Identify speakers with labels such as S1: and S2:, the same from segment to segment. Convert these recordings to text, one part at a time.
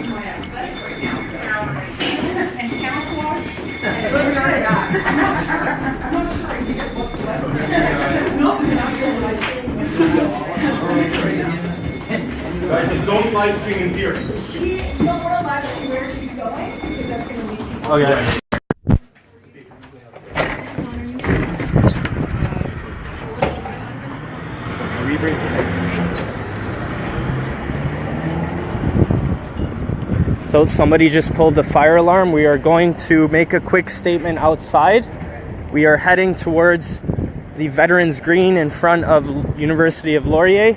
S1: my aesthetic right now. And camouflage. I'm not trying to get whatsoever. It's not the natural light.
S2: Guys, don't live stream in here.
S1: She don't want to live stream where she's going because that's going to lead people.
S3: Okay. So somebody just pulled the fire alarm. We are going to make a quick statement outside. We are heading towards the Veterans Green in front of University of Laurier.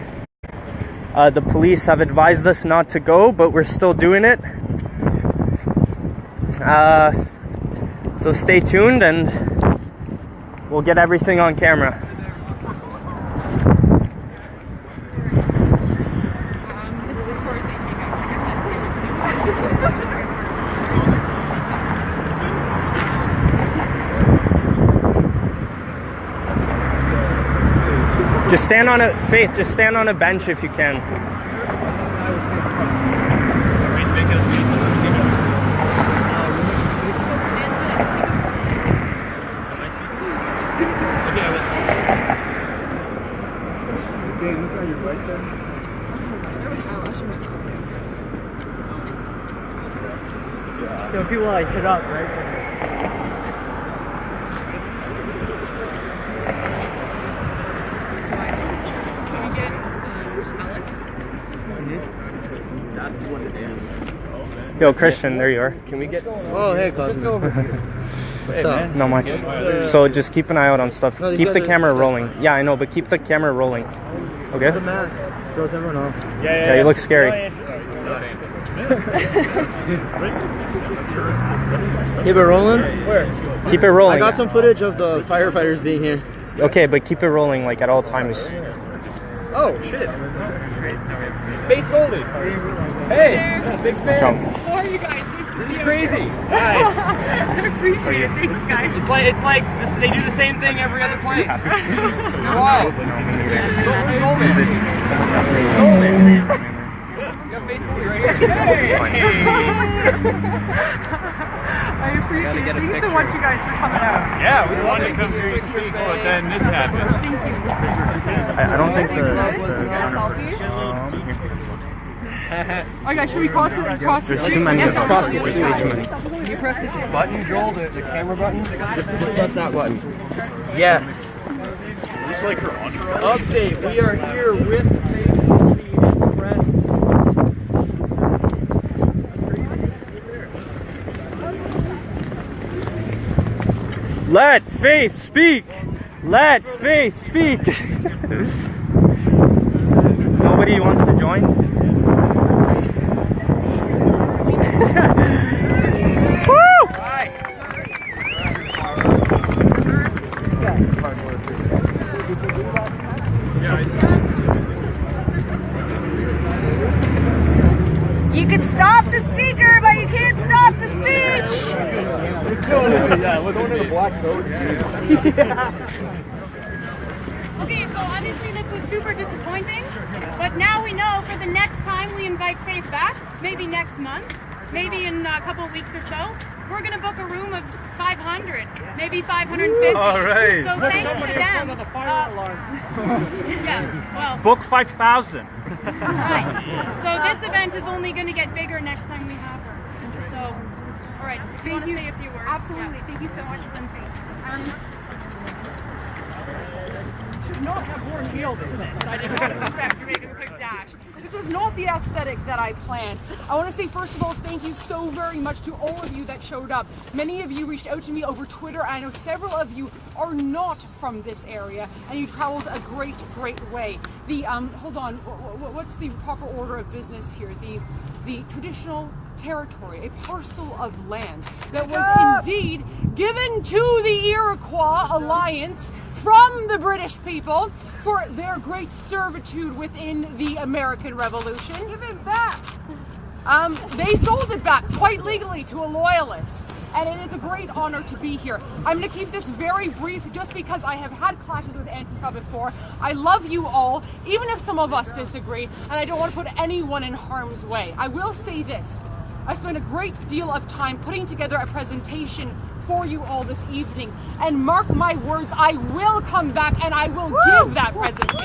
S3: The police have advised us not to go, but we're still doing it. So stay tuned and we'll get everything on camera. Just stand on a, Faith, just stand on a bench if you can. You know, people like hit up, right? Yo, Christian, there you are.
S4: Can we get? Oh, hey, cousin. What's up?
S3: Not much. So just keep an eye out on stuff.
S4: No,
S3: keep the camera rolling. Yeah, I know, but keep the camera rolling. Okay?
S4: The mask throws everyone off.
S3: Yeah, you look scary.
S4: Keep it rolling? Where?
S3: Keep it rolling.
S4: I got some footage of the firefighters being here.
S3: Okay, but keep it rolling like at all times.
S4: Oh, shit. Faith Goldy. Hey, big fan.
S3: Jump.
S1: How are you guys?
S4: This is crazy. Hi.
S1: I appreciate it. Thanks, guys.
S4: It's like this, they do the same thing every other place. Wow.
S1: I appreciate it. Thanks so much, you guys, for coming out.
S2: Yeah, we wanted to come here and speak, but then this happened.
S1: Thank you.
S3: I don't think
S1: Okay, should we cross the
S3: there's too many.
S1: Yes,
S3: Cross
S1: the
S3: it. There's way too many.
S4: Can you press this button, Joel, the camera button? Just press that button. Yes.
S2: Is this like her entourage?
S4: Update. We are here with Faith Goldy and friends.
S3: Let Faith speak. Let Faith speak. Nobody wants to join? Woo!
S1: You can stop the speaker, but you can't stop the speech. Okay, so obviously this was super disappointing, but now we know for the next time we invite Faith back, maybe next month, maybe in a couple of weeks or so, we're going to book a room of 500, maybe 550.
S2: All right.
S1: So thanks to them. Yeah, well.
S2: Book 5,000.
S1: Right. So this event is only going to get bigger next time we have her. So, all right. Do you want to say a few words? Absolutely. Yeah. Thank you so much, Lindsay.
S5: Should not have worn heels to this. I did not expect to make a quick dash. This was not the aesthetic that I planned. I want to say, first of all, thank you so very much to all of you that showed up. Many of you reached out to me over Twitter. I know several of you are not from this area, and you traveled a great, great way. The hold on, what's the proper order of business here? The traditional territory, a parcel of land that was indeed given to the Iroquois Alliance from the British people for their great servitude within the American Revolution. Give it back! They sold it back quite legally to a loyalist, and it is a great honor to be here. I'm going to keep this very brief just because I have had clashes with Antifa before. I love you all, even if some of us disagree, and I don't want to put anyone in harm's way. I will say this. I spent a great deal of time putting together a presentation for you all this evening. And mark my words, I will come back and I will give that presentation.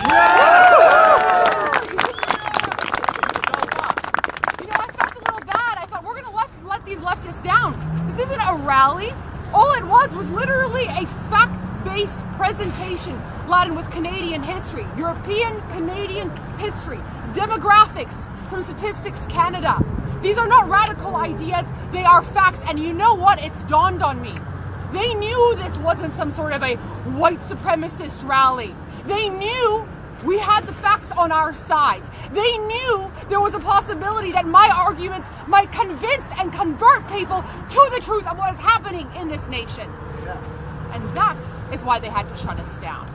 S5: You know, I felt a little bad. I thought, we're going to let these leftists down. This isn't a rally. All it was literally a fact-based presentation laden with Canadian history, European Canadian history, demographics from Statistics Canada. These are not radical ideas, they are facts, and you know what? It's dawned on me. They knew this wasn't some sort of a white supremacist rally. They knew we had the facts on our sides. They knew there was a possibility that my arguments might convince and convert people to the truth of what is happening in this nation. And that is why they had to shut us down.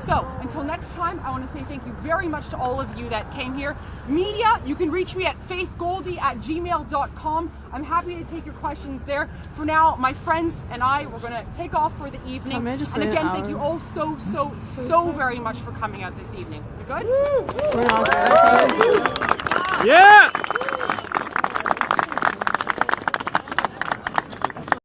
S5: So, until next time, I want to say thank you very much to all of you that came here. Media, you can reach me at faithgoldy@gmail.com. I'm happy to take your questions there. For now, my friends and I, we're going to take off for the evening. And again, thank you all so very much for coming out this evening. You good?
S2: Yeah!